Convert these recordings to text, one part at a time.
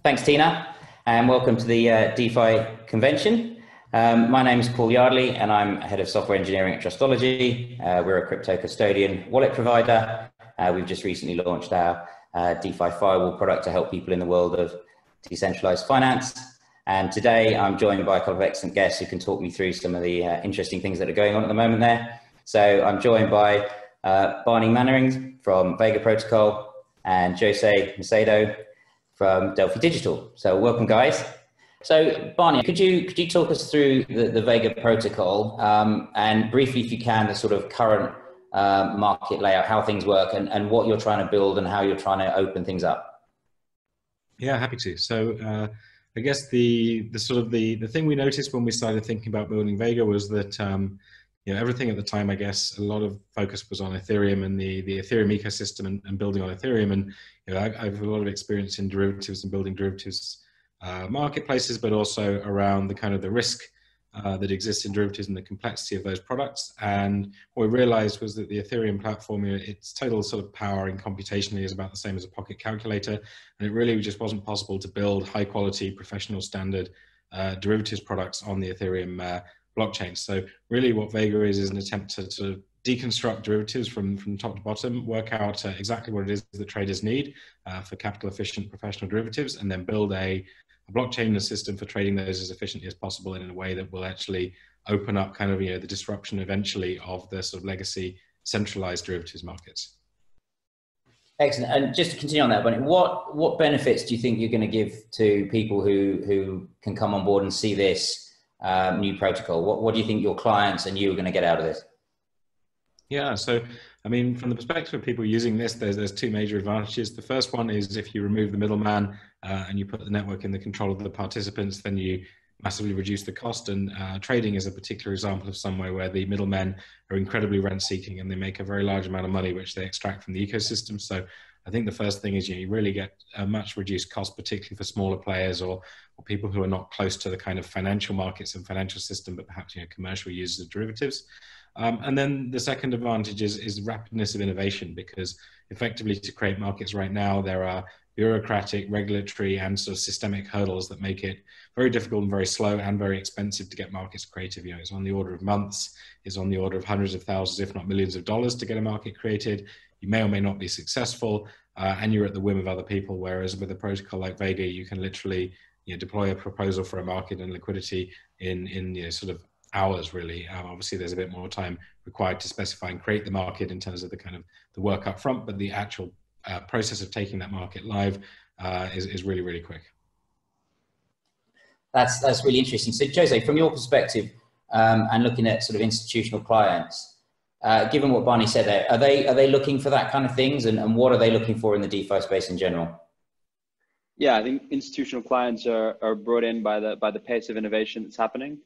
Thanks, Tina, and welcome to the DeFi convention. My name is Paul Yardley, and I'm head of software engineering at Trustology. We're a crypto custodian wallet provider. We've just recently launched our DeFi firewall product to help people in the world of decentralized finance. And today I'm joined by a couple of excellent guests who can talk me through some of the interesting things that are going on at the moment there. So I'm joined by Barney Mannerings from Vega Protocol and Jose Macedo from Delphi Digital. So welcome, guys. So Barney, could you talk us through the Vega Protocol and briefly, if you can, the sort of current market layout, how things work, and what you're trying to build and how you're trying to open things up? Yeah, happy to. So I guess the thing we noticed when we started thinking about building Vega was that everything at the time, I guess, a lot of focus was on Ethereum and the Ethereum ecosystem and building on Ethereum. And I have a lot of experience in derivatives and building derivatives marketplaces, but also around the kind of the risk that exists in derivatives and the complexity of those products. And what we realized was that the Ethereum platform, its total sort of power and computationally is about the same as a pocket calculator. And it really just wasn't possible to build high quality, professional standard derivatives products on the Ethereum blockchain. So really what Vega is an attempt to sort of deconstruct derivatives from top to bottom, work out exactly what it is that traders need for capital efficient professional derivatives, and then build a blockchain and a system for trading those as efficiently as possible and in a way that will actually open up kind of the disruption eventually of the sort of legacy centralized derivatives markets. Excellent. And just to continue on that, Barney, what benefits do you think you're going to give to people who can come on board and see this new protocol? What do you think your clients and you are going to get out of this? Yeah, so I mean, from the perspective of people using this, there's two major advantages. The first one is if you remove the middleman and you put the network in the control of the participants, then you massively reduce the cost. And trading is a particular example of somewhere where the middlemen are incredibly rent-seeking and they make a very large amount of money, which they extract from the ecosystem. So I think the first thing is you really get a much reduced cost, particularly for smaller players or people who are not close to the kind of financial markets and financial system, but perhaps commercial users of derivatives. And then the second advantage is rapidness of innovation, because effectively to create markets right now, there are bureaucratic, regulatory, and sort of systemic hurdles that make it very difficult and very slow and very expensive to get markets creative. It's on the order of months, it's on the order of hundreds of thousands, if not millions of dollars to get a market created. You may or may not be successful, and you're at the whim of other people. Whereas with a protocol like Vega, you can literally deploy a proposal for a market and liquidity in sort of hours, really. Obviously, there's a bit more time required to specify and create the market in terms of the kind of the work up front, but the actual process of taking that market live is really, really quick. That's really interesting. So, Jose, from your perspective, and looking at sort of institutional clients, given what Barney said there, are they looking for that kind of things, and what are they looking for in the DeFi space in general? Yeah, I think institutional clients are brought in by the pace of innovation that's happening.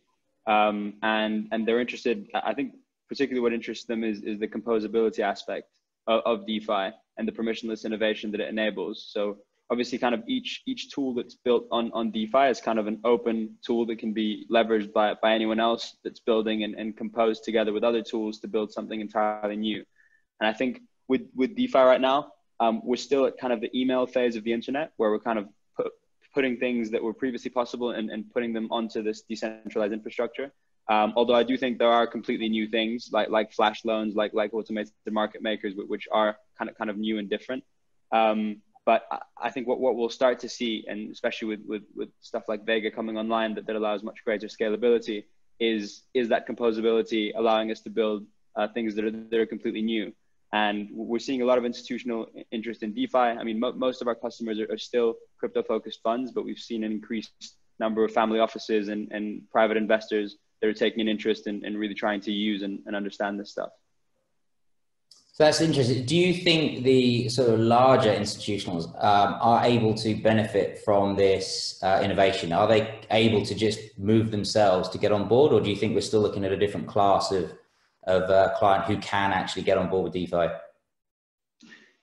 And they're interested, I think particularly what interests them is the composability aspect of DeFi and the permissionless innovation that it enables. So obviously kind of each tool that's built on DeFi is kind of an open tool that can be leveraged by anyone else that's building and composed together with other tools to build something entirely new. And I think with DeFi right now, we're still at kind of the email phase of the internet, where we're kind of putting things that were previously possible and putting them onto this decentralized infrastructure. Although I do think there are completely new things like flash loans, like automated market makers, which are kind of new and different. But I think what we'll start to see, and especially with stuff like Vega coming online that allows much greater scalability, is that composability allowing us to build things that are completely new. And we're seeing a lot of institutional interest in DeFi. I mean, most of our customers are still crypto-focused funds, but we've seen an increased number of family offices and private investors that are taking an interest in really trying to use and understand this stuff. So that's interesting. Do you think the sort of larger institutionals are able to benefit from this innovation? Are they able to just move themselves to get on board, or do you think we're still looking at a different class of client who can actually get on board with DeFi?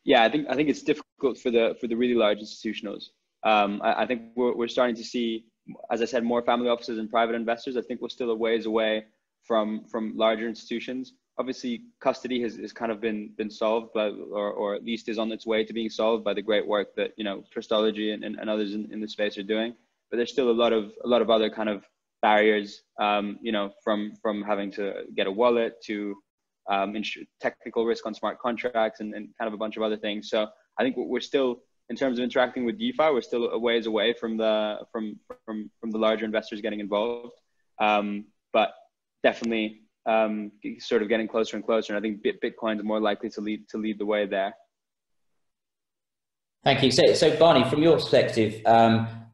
Yeah, I think it's difficult for the really large institutionals. I think we're starting to see, as I said, more family offices and private investors. I think we're still a ways away from larger institutions. Obviously, custody has kind of been solved, or at least is on its way to being solved by the great work that Trustology and others in the space are doing. But there's still a lot of other kind of barriers, from having to get a wallet to technical risk on smart contracts and kind of a bunch of other things. So I think we're still, in terms of interacting with DeFi, we're still a ways away from the larger investors getting involved. But definitely sort of getting closer and closer. And I think Bitcoin is more likely to lead the way there. Thank you. So Barney, from your perspective,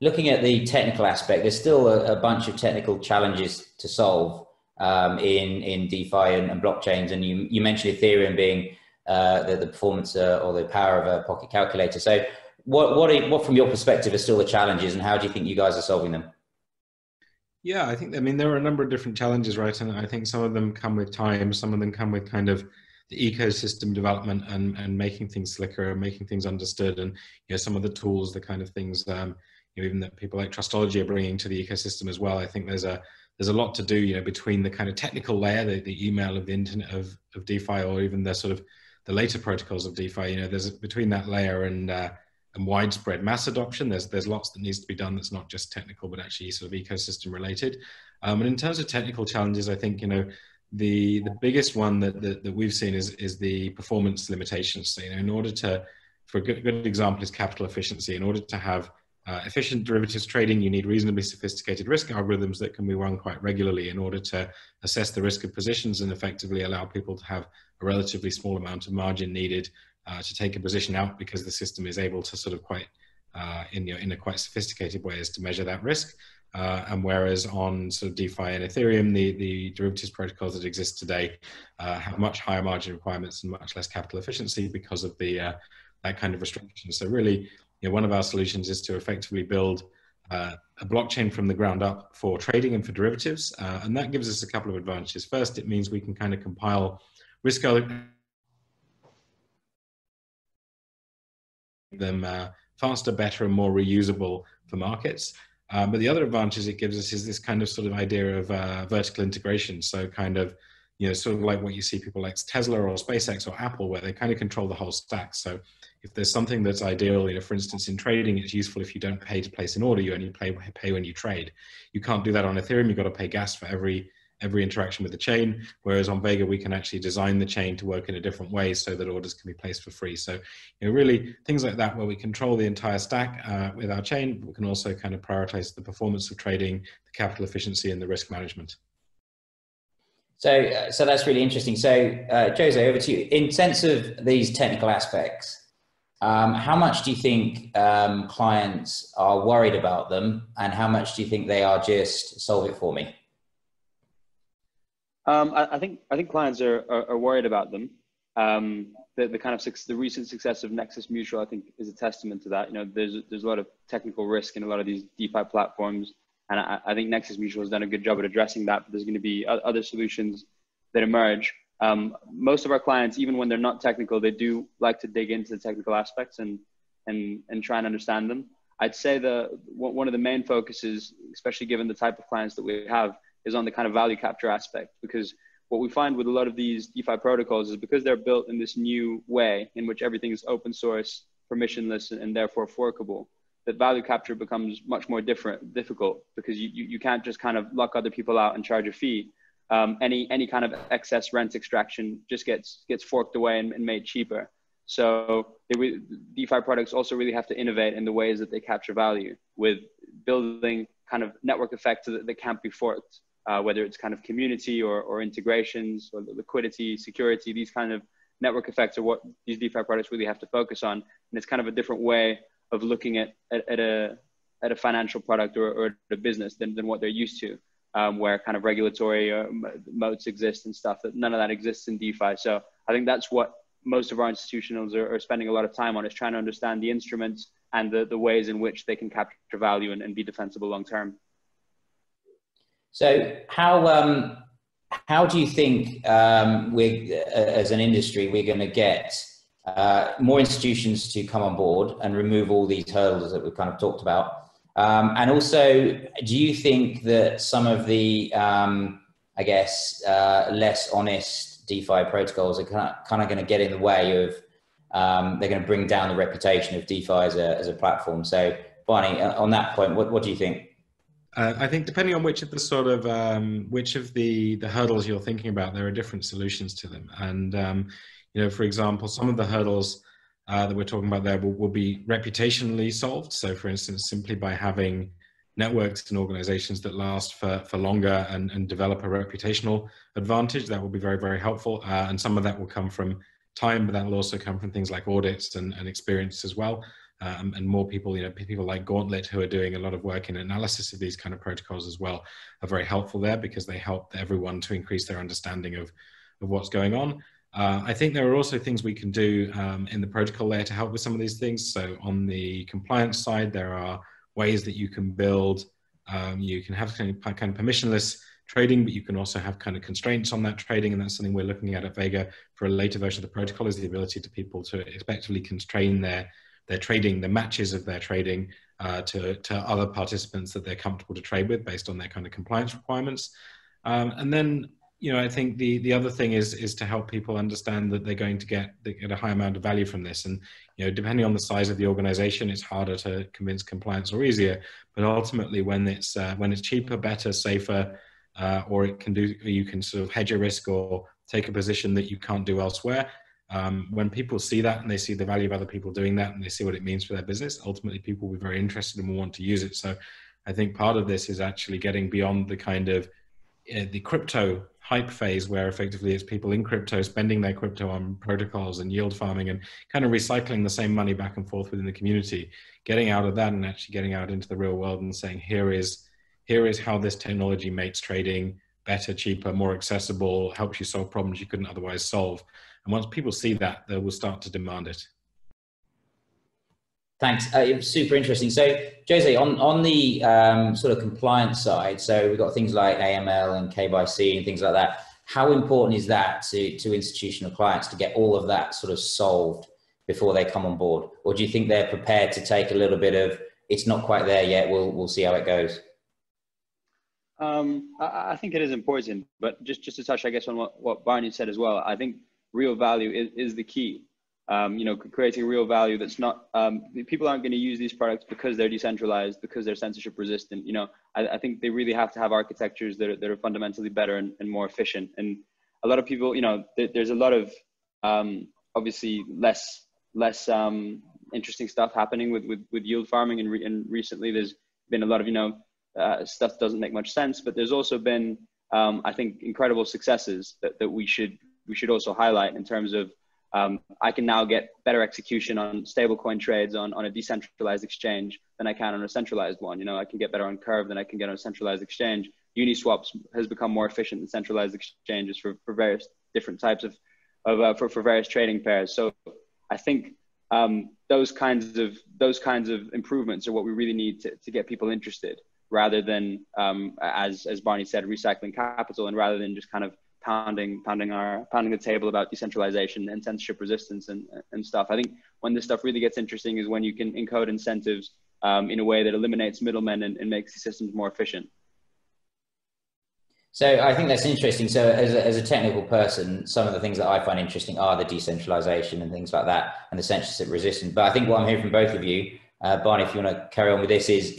looking at the technical aspect, there's still a bunch of technical challenges to solve in DeFi and blockchains. And you mentioned Ethereum being the performance or the power of a pocket calculator. So what from your perspective are still the challenges, and how do you think you guys are solving them? Yeah, I mean, there are a number of different challenges, right? And I think some of them come with time, some of them come with kind of the ecosystem development and making things slicker and making things understood. And, some of the tools, the kind of things, even that people like Trustology are bringing to the ecosystem as well. I think there's a lot to do, between the kind of technical layer, the email of the internet of DeFi, or even the sort of the later protocols of DeFi, there's between that layer and widespread mass adoption, there's lots that needs to be done that's not just technical, but actually sort of ecosystem related. And in terms of technical challenges, I think, the biggest one that we've seen is the performance limitations. So, in order to, for a good example is capital efficiency. In order to have efficient derivatives trading, you need reasonably sophisticated risk algorithms that can be run quite regularly in order to assess the risk of positions and effectively allow people to have a relatively small amount of margin needed to take a position out, because the system is able to sort of quite, in a quite sophisticated way, as to measure that risk. And whereas on sort of DeFi and Ethereum, the derivatives protocols that exist today have much higher margin requirements and much less capital efficiency because of the that kind of restriction. So really, one of our solutions is to effectively build a blockchain from the ground up for trading and for derivatives. And that gives us a couple of advantages. First, it means we can kind of compile risk them faster, better, and more reusable for markets. But the other advantage it gives us is this kind of sort of idea of vertical integration. So kind of, sort of like what you see people like Tesla or SpaceX or Apple, where they kind of control the whole stack. So if there's something that's ideal, for instance, in trading, it's useful if you don't pay to place an order, you only pay when you trade. You can't do that on Ethereum. You've got to pay gas for every interaction with the chain, whereas on Vega we can actually design the chain to work in a different way so that orders can be placed for free. So really things like that, where we control the entire stack with our chain, we can also kind of prioritize the performance of trading, the capital efficiency, and the risk management. So that's really interesting. So Jose, over to you. In sense of these technical aspects, how much do you think clients are worried about them, and how much do you think they are just solve it for me? I think clients are worried about them. The kind of the recent success of Nexus Mutual, I think, is a testament to that. There's a lot of technical risk in a lot of these DeFi platforms, and I think Nexus Mutual has done a good job at addressing that. But there's going to be other solutions that emerge. Most of our clients, even when they're not technical, they do like to dig into the technical aspects and try and understand them. I'd say one of the main focuses, especially given the type of clients that we have, is on the kind of value capture aspect, because what we find with a lot of these DeFi protocols is because they're built in this new way in which everything is open source, permissionless, and therefore forkable, that value capture becomes much more difficult, because you can't just kind of lock other people out and charge a fee. Any kind of excess rent extraction just gets forked away and made cheaper. So DeFi products also really have to innovate in the ways that they capture value, with building kind of network effects that can't be forked. Whether it's kind of community or integrations or liquidity, security, these kind of network effects are what these DeFi products really have to focus on. And it's kind of a different way of looking at a financial product or a business than what they're used to, where kind of regulatory moats exist and stuff. That none of that exists in DeFi. So I think that's what most of our institutionals are spending a lot of time on, is trying to understand the instruments and the ways in which they can capture value and be defensible long term. So how do you think as an industry, we're going to get more institutions to come on board and remove all these hurdles that we've kind of talked about? And also, do you think that some of the I guess, less honest DeFi protocols are kind of going to get in the way of, they're going to bring down the reputation of DeFi as a platform. So Barney, on that point, what do you think? I think depending on which of the sort of which of the hurdles you're thinking about, there are different solutions to them. And you know, for example, some of the hurdles that we're talking about there will be reputationally solved. So, for instance, simply by having networks and organizations that last for longer and develop a reputational advantage, that will be very, very helpful. And some of that will come from time, but that will also come from things like audits and experience as well. And more people, you know, people like Gauntlet, who are doing a lot of work in analysis of these kind of protocols as well, are very helpful there because they help everyone to increase their understanding of what's going on. I think there are also things we can do in the protocol layer to help with some of these things. So on the compliance side, there are ways that you can build, you can have kind of permissionless trading, but you can also have kind of constraints on that trading. And that's something we're looking at Vega for a later version of the protocol, is the ability to people to effectively constrain their trading, the matches of their trading to other participants that they're comfortable to trade with based on their kind of compliance requirements. And then, you know, I think the other thing is to help people understand that they're going to get a high amount of value from this. And, you know, depending on the size of the organization, it's harder to convince compliance or easier. But ultimately, when it's cheaper, better, safer, or you can sort of hedge your risk or take a position that you can't do elsewhere. When people see that and they see the value of other people doing that and they see what it means for their business, ultimately people will be very interested and will want to use it. So I think part of this is actually getting beyond the kind of the crypto hype phase, where effectively it's people in crypto spending their crypto on protocols and yield farming and kind of recycling the same money back and forth within the community, getting out of that and actually getting out into the real world and saying, here is how this technology makes trading better, cheaper, more accessible, helps you solve problems you couldn't otherwise solve. And once people see that, they will start to demand it. Thanks. It was super interesting. So, Jose, on the sort of compliance side, so we've got things like AML and KYC and things like that. How important is that to institutional clients to get all of that sort of solved before they come on board? Or do you think they're prepared to take a little bit of, it's not quite there yet, we'll see how it goes? I think it is important, but just to touch, I guess, on what Barney said as well, I think real value is the key. You know, creating real value that's not, people aren't going to use these products because they're decentralized, because they're censorship resistant. You know, I think they really have to have architectures that are fundamentally better and more efficient. And a lot of people, you know, there's a lot of obviously less interesting stuff happening with yield farming, and recently there's been a lot of, you know, stuff doesn't make much sense, but there's also been I think incredible successes that we should also highlight in terms of I can now get better execution on stablecoin trades on a decentralized exchange than I can on a centralized one. You know, I can get better on Curve than I can get on a centralized exchange. Uniswaps has become more efficient than centralized exchanges for various different types for various trading pairs. So I think those kinds of improvements are what we really need to get people interested, rather than as Barney said, recycling capital, and rather than just kind of pounding the table about decentralization and censorship resistance and stuff. I think when this stuff really gets interesting is when you can encode incentives in a way that eliminates middlemen and makes the systems more efficient. So I think that's interesting. So as a technical person, some of the things that I find interesting are the decentralization and things like that, and the censorship resistance. But I think what I'm hearing from both of you, Barney, if you want to carry on with this, is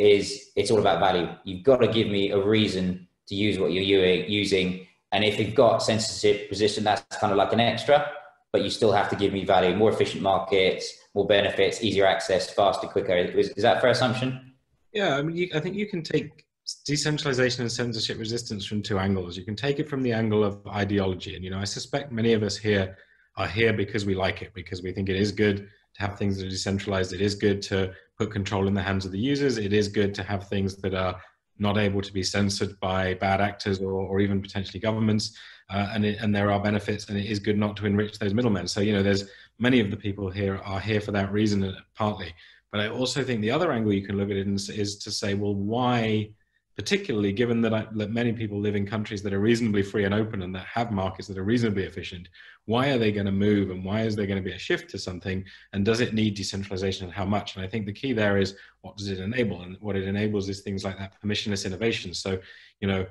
it's all about value. You've got to give me a reason to use what you're using. And if you've got censorship resistance, that's kind of like an extra, but you still have to give me value, more efficient markets, more benefits, easier access, faster, quicker. Is that a fair assumption? Yeah, I mean, I think you can take decentralization and censorship resistance from two angles. You can take it from the angle of ideology. And, you know, I suspect many of us here are here because we like it, because we think it is good to have things that are decentralized. It is good to put control in the hands of the users. It is good to have things that are not able to be censored by bad actors or even potentially governments, and there are benefits, and it is good not to enrich those middlemen. So, you know, there's many of the people here are here for that reason, partly. But I also think the other angle you can look at it is to say, well, why, particularly given that many people live in countries that are reasonably free and open and that have markets that are reasonably efficient, why are they going to move, and why is there going to be a shift to something, and does it need decentralization, and how much? And I think the key there is, what does it enable? And what it enables is things like that permissionless innovation. So, you know,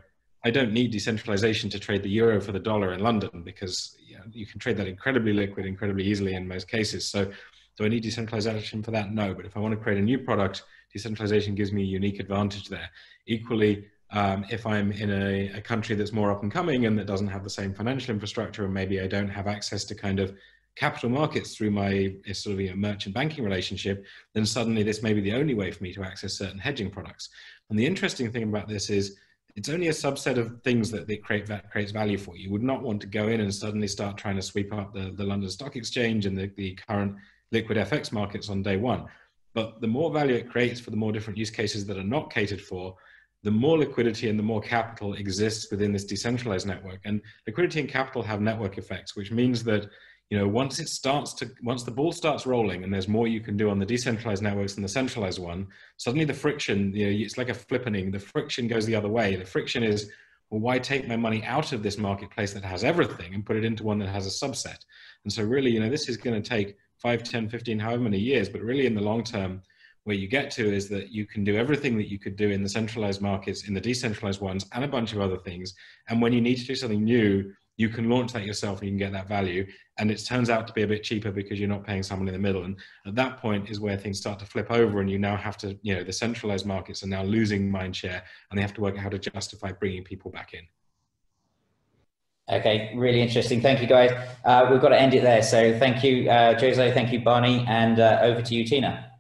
I don't need decentralization to trade the euro for the dollar in London, because you can trade that incredibly liquid, incredibly easily in most cases. So do I need decentralization for that? No. But if I want to create a new product, decentralization gives me a unique advantage there. Equally, if I'm in a country that's more up and coming and that doesn't have the same financial infrastructure, and maybe I don't have access to kind of capital markets through my sort of merchant banking relationship, then suddenly this may be the only way for me to access certain hedging products. And the interesting thing about this is it's only a subset of things that creates value for you. You would not want to go in and suddenly start trying to sweep up the London Stock Exchange and the current liquid FX markets on day one. But the more value it creates for the more different use cases that are not catered for, the more liquidity and the more capital exists within this decentralized network. And liquidity and capital have network effects, which means that once the ball starts rolling and there's more you can do on the decentralized networks than the centralized one, suddenly the friction, it's like a flippening, the friction goes the other way. The friction is, well, why take my money out of this marketplace that has everything and put it into one that has a subset? And so really, this is going to take 5, 10, 15, however many years, but really in the long term, where you get to is that you can do everything that you could do in the centralized markets, in the decentralized ones, and a bunch of other things. And when you need to do something new, you can launch that yourself and you can get that value. And it turns out to be a bit cheaper because you're not paying someone in the middle. And at that point is where things start to flip over, and you now have to, the centralized markets are now losing mind share, and they have to work out how to justify bringing people back in. Okay, really interesting. Thank you, guys. We've got to end it there. So thank you, Jose. Thank you, Barney. And over to you, Tina.